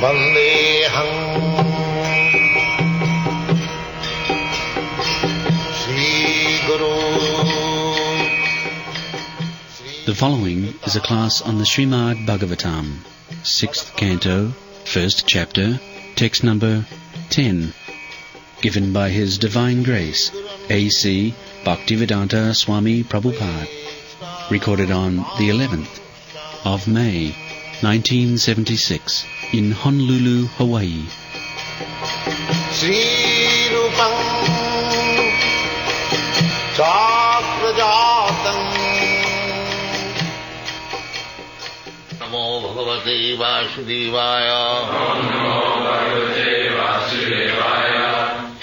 Vandeham Sri Guru. The following is a class on the Srimad Bhagavatam, 6th Canto, 1st Chapter, text number 10, given by His Divine Grace, A.C. Bhaktivedanta Swami Prabhupada, recorded on the 11th of May, 1976, in Honolulu, Hawaii. Sri Rupam Chakrajatam Namo Bhagavate Vasudevaya. Om Namo Bhagavate Vasudevaya.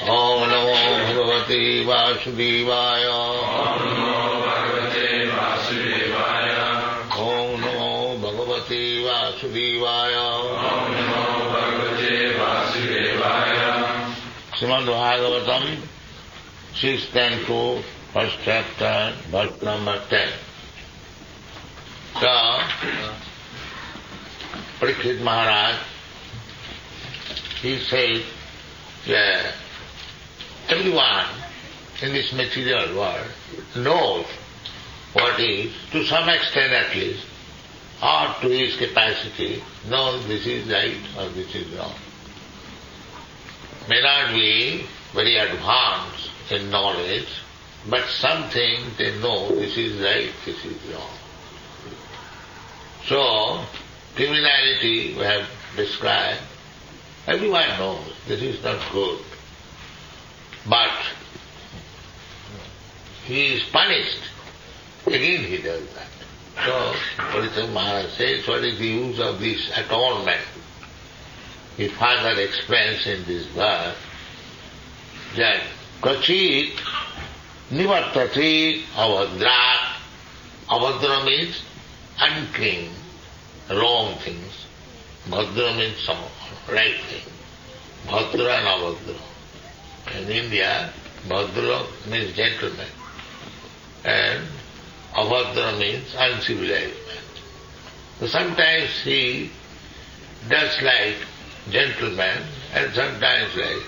Om Namo Bhagavate Vasudevaya. Om Namo Bhagavate Vasudevaya. Om Namo Bhagavate Vasudevaya. Om Namo Bhagavate Vasudevaya. Srimad Bhagavatam, 6th Canto, 1st chapter, verse number 10. So, Parikshit Maharaj, he said that everyone in this material world knows what is, to some extent at least, or to his capacity, knows this is right or this is wrong. May not be very advanced in knowledge, but something they know this is right, this is wrong. So, criminality we have described, everyone knows this is not good. But he is punished. Again he does that. So, Parikshit Maharaj says, what is the use of this atonement? He further explains in this verse that Kachit Nivartati Avadra. Avadra means unclean, wrong things. Bhadra means some right thing. Bhadra and Avadra. In India, Bhadra means gentleman and Avadra means uncivilized man. So sometimes he does like gentleman and sometimes like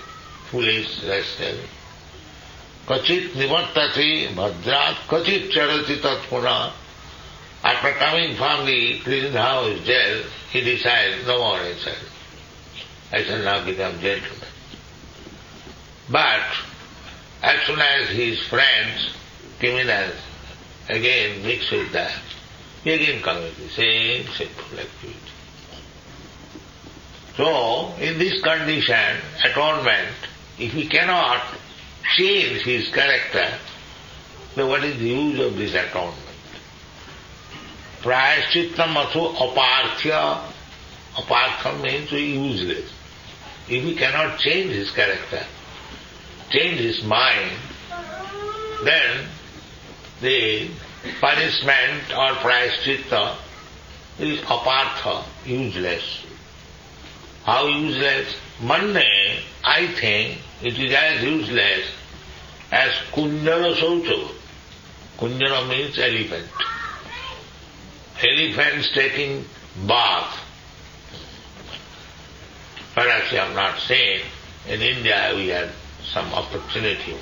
foolish rascal. Kachit nivartati bhadrat, kachit charati tatpuna. After coming from the prison house, jail, he decides, no more, I shall now become gentleman. But as soon as his friends, criminals, again mix with that, he again commits the same sinful activity. So, in this condition, atonement, if he cannot change his character, then what is the use of this atonement? Prayashchittam aso aparthya. Aparthya means useless. If he cannot change his character, change his mind, then the punishment or prayashchitta is apartha, useless. How useless? Monday, I think, it is as useless as kunjara saucha. Kunjara means elephant. Elephants taking bath. Perhaps you have not seen, in India we had some opportunity.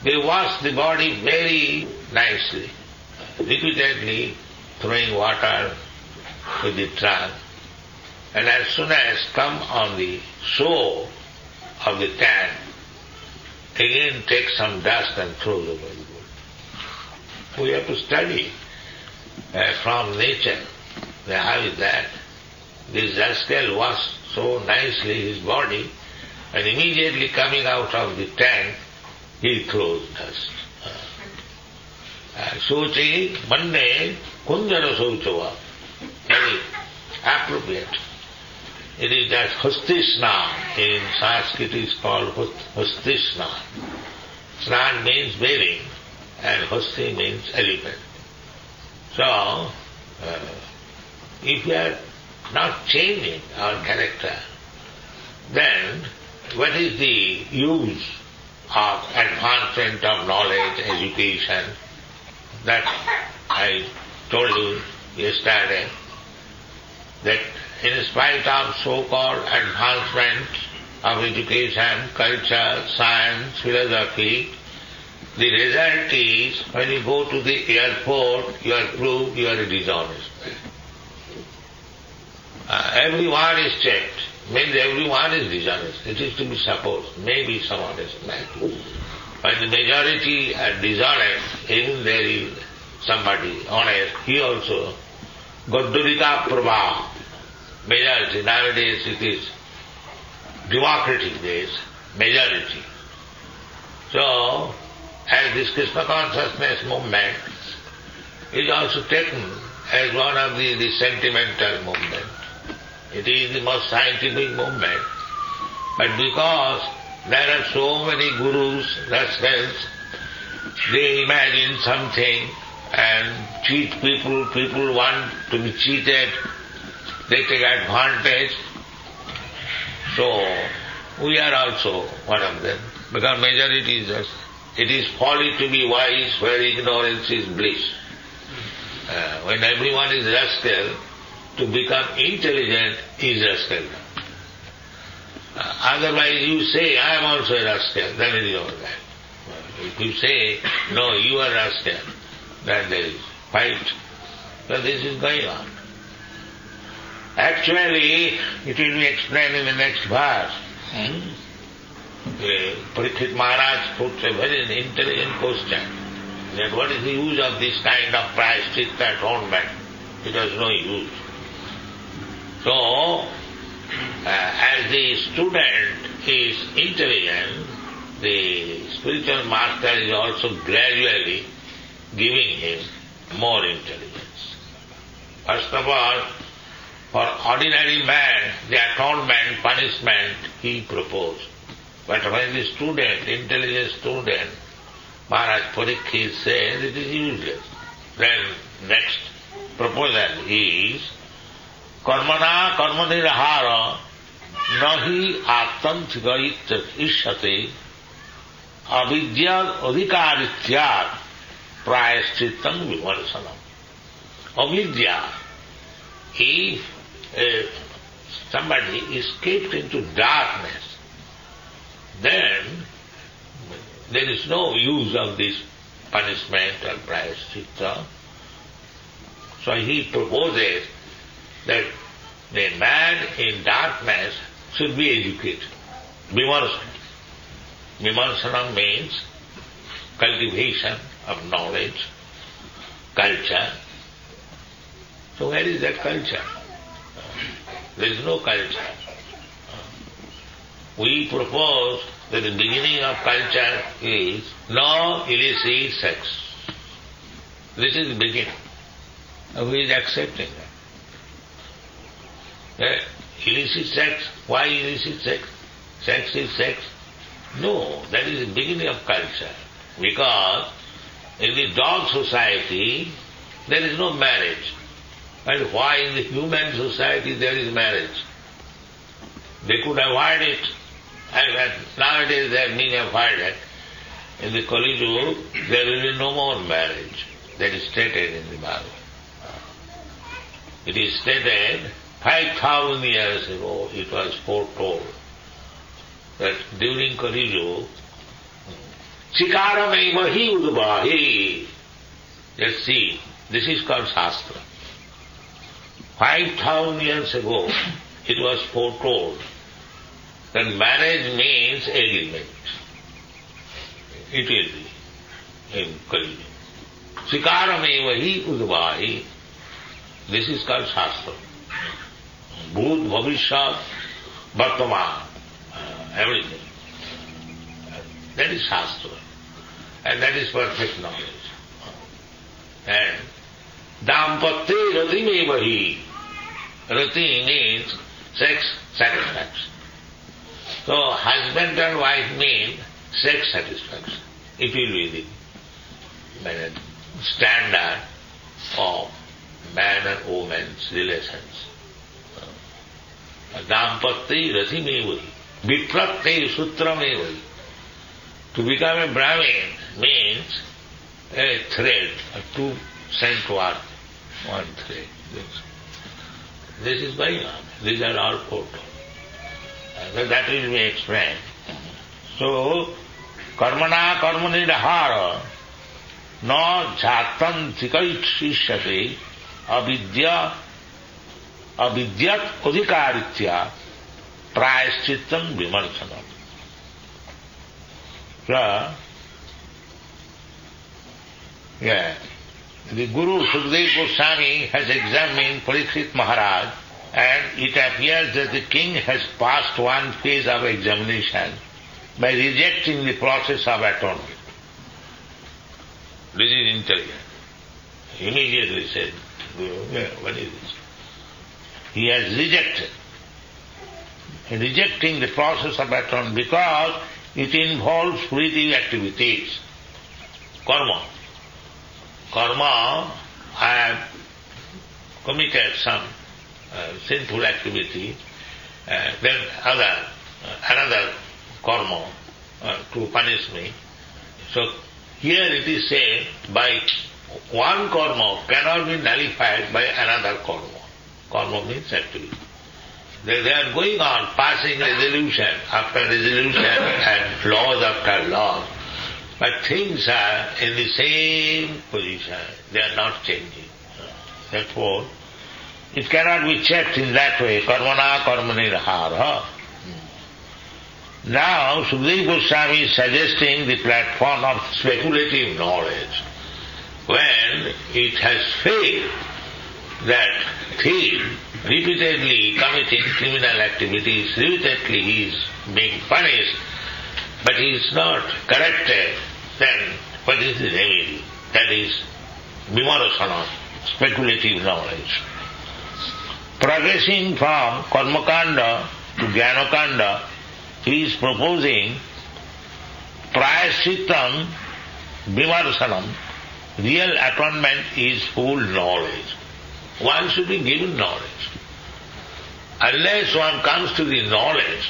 They wash the body very nicely, repeatedly throwing water with the trunk, and as soon as come on the shore of the tank, again take some dust and throw the body. We have to study from nature. How is that? This rascal washed so nicely his body, and immediately coming out of the tank, he throws dust. Sochi, Mande, Kunjara Sauchava. Very appropriate. It is that Hustisnan. In Sanskrit it is called Hustisnan. Snan means bathing, and Husti means elephant. So, if we are not changing our character, then what is the use of advancement of knowledge, education? That I told you yesterday, that in spite of so-called advancement of education, culture, science, philosophy, the result is when you go to the airport, you are proved you are a dishonest man. Everyone is checked, means everyone is dishonest. It is to be supposed, maybe some honest man. When the majority are dishonest, even there is somebody honest, he also, Gaddurika Prabha, majority, nowadays it is democratic days, majority. So, as this Krishna consciousness movement is also taken as one of the sentimental movement. It is the most scientific movement, but because there are so many gurus, rascals, they imagine something and cheat people, people want to be cheated, they take advantage. So, we are also one of them, because majority is just, it is folly to be wise where ignorance is bliss. When everyone is rascal, to become intelligent is rascal. Otherwise you say, I am also a rascal, then it is all right. If you say, no, you are rascal, then there is fight. So this is going on. Actually, it will be explained in the next verse. Parikshit Maharaj puts a very intelligent question, that what is the use of this kind of prayaschitta atonement? It has no use. So, as the student is intelligent, the spiritual master is also gradually giving him more intelligence. First of all, for ordinary man, the atonement, punishment, he proposed. But when the student, intelligent student, Maharaj Parikshit says it is useless. Then next proposal is Karmana karmanirahara nahi atantika ishyate avidya adhikarityat prayaschitam vimarsanam. Avidya, if somebody escaped into darkness, then there is no use of this punishment or prayaschitta. So he proposes that the man in darkness should be educated. Vimarsanam. Vimarsanam means cultivation of knowledge, culture. So where is that culture? There is no culture. We propose that the beginning of culture is no illicit sex. This is the beginning. Who is accepting that? Illicit sex, why illicit sex? Sex is sex. No, that is the beginning of culture. Because in the dog society, there is no marriage. And why in the human society there is marriage? They could avoid it. And nowadays they are being avoided. In the Kali Yuga, there will be no more marriage. That is stated in the Bible. It is stated 5,000 years ago, it was foretold that during Kali Yuga, Chikarameva hi udvahi. Just see, this is called Shastra. 5,000 years ago, it was foretold that marriage means agreement. It will be in Kali Yuga. Chikarameva hi udvahi. This is called Shastra. Bhut, Bhavishyat, Vartaman, everything. That is Shastra. And that is perfect knowledge. And Dampatya Ratimevahi. Rati means sex satisfaction. So husband and wife mean sex satisfaction. It will be the standard of man and woman's relations. Dampatya Ratimevahi. Vipratya Sutramevahi. To become a Brahmin means a thread, a two sent one thread. This is going on. These are all photos. That will be explained. So, karmana karmanirahara na jhatantikaitishyate avidyat adhikaritya prayashchittam vimarsanam. So, the Guru Sukadeva Goswami has examined Parikshit Maharaj, and it appears that the king has passed one phase of examination by rejecting the process of atonement. This is intelligent. Immediately said, what is this? He has rejected. Rejecting the process of atonement because it involves fruitive activities. Karma. Karma, I have committed some sinful activity, then another karma to punish me. So here it is said, by one karma cannot be nullified by another karma. Karma means activity. They are going on, passing resolution after resolution and laws after laws. But things are in the same position. They are not changing. Therefore, it cannot be checked in that way. Karmana karmanirahara. Now, Sukadeva Goswami is suggesting the platform of speculative knowledge. When it has failed, that thief repeatedly committing criminal activities, repeatedly he is being punished, but he is not corrected, then what is the remedy? That is vimarasana, speculative knowledge. Progressing from karmakanda to jnanakanda, he is proposing prayashchitam vimarsanam. Real atonement is full knowledge. One should be given knowledge. Unless one comes to the knowledge,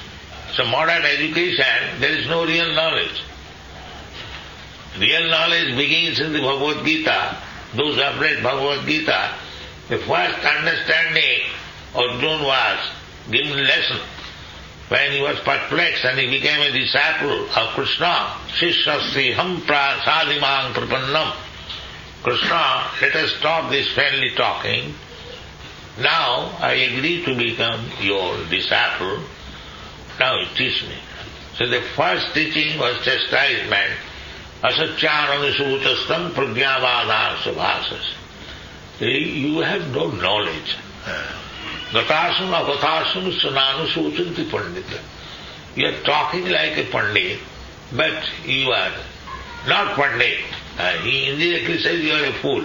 so modern education, there is no real knowledge. Real knowledge begins in the Bhagavad Gita. Those who have read Bhagavad Gita, the first understanding Arjuna was given lesson. When he was perplexed and he became a disciple of Krishna, Shishasri ham prasadimang prapannam. Krishna, let us stop this friendly talking. Now I agree to become your disciple. Now you teach me. So the first teaching was chastisement. Asacchānanusutastam pragyāvādhā subhāsas. You have no knowledge. Gatāsam agatāsam sanānusutanti pandita. You are talking like a pandit, but you are not pandit. He indirectly says you are a fool.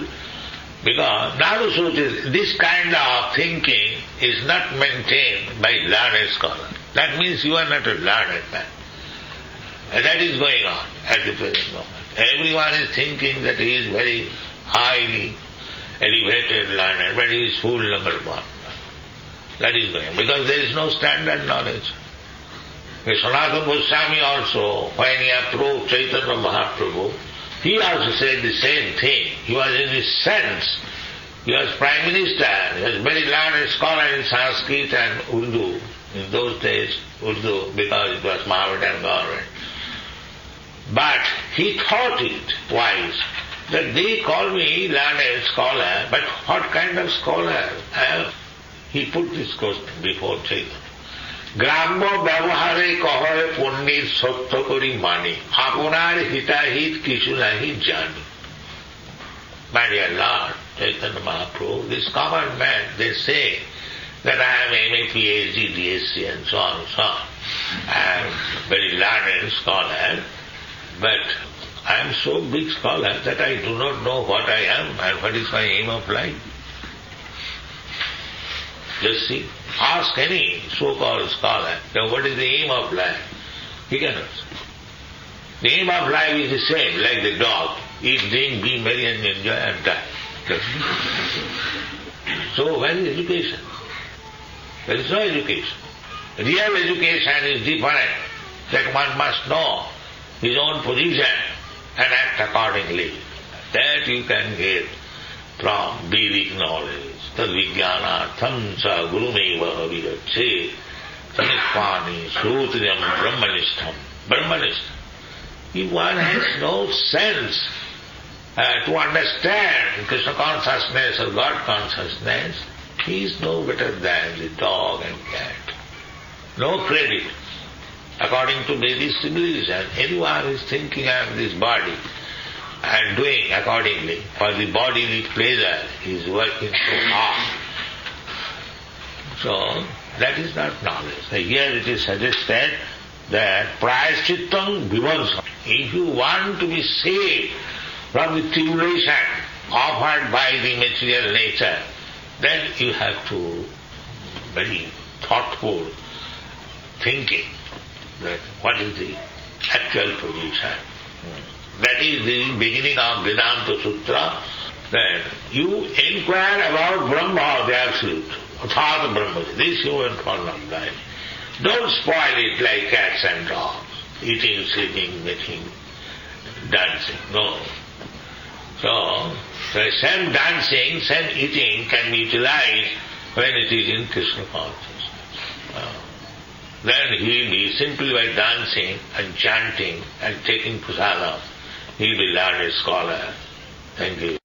Because Nanusuti, this kind of thinking is not maintained by learned scholar. That means you are not a learned man. And that is going on at the present moment. Everyone is thinking that he is very highly elevated learned, but he is fool number one. That is going on. Because there is no standard knowledge. Sanatana Goswami also, when he approached Chaitanya Mahaprabhu, he also said the same thing. He was in his sense. He was Prime Minister. He was very learned scholar in Sanskrit and Urdu. In those days, Urdu, because it was Mohammedan government. But he thought it wise that they call me learned scholar, but what kind of scholar? He put this question before Chaitanya. গ্রাম্য ব্যবহারে কহরে পণ্ডিত সত্য করি মানি আপনার হিতাহিত কিছু নাহি জানি. My dear Lord, Chaitanya Mahaprabhu, this common man, they say that I am MA, PhD, DSc and so on and so on. I am very learned scholar, but I am so big scholar that I do not know what I am and what is my aim of life. Just see, ask any so-called scholar, what is the aim of life? He cannot say. The aim of life is the same, like the dog. Eat, drink, be merry and enjoy and die. So where is education? There is no education. Real education is different, that one must know his own position and act accordingly. That you can get from Vedic knowledge. Tad vijnanartham sa gurumeva vigache tanipani srutriyam brahmanishtham. Brahmanishtham. If one has no sense to understand Krishna consciousness or God consciousness, he is no better than the dog and cat. No credit. According to Vedic civilization, anyone is thinking of this body and doing accordingly for the bodily pleasure is working so hard. So, that is not knowledge. Here it is suggested that prayashchittam vivansam. If you want to be saved from the tribulation offered by the material nature, then you have to very thoughtful thinking that what is the actual position. That is the beginning of Vedanta Sutra, that you inquire about Brahma, the Absolute, Athata Brahma, this human form of life. Don't spoil it like cats and dogs, eating, sleeping, making, dancing. No. So, the same dancing, same eating can be utilized when it is in Krishna consciousness. Then he will be simply by dancing and chanting and taking prasadam, he will be learned scholar. Thank you.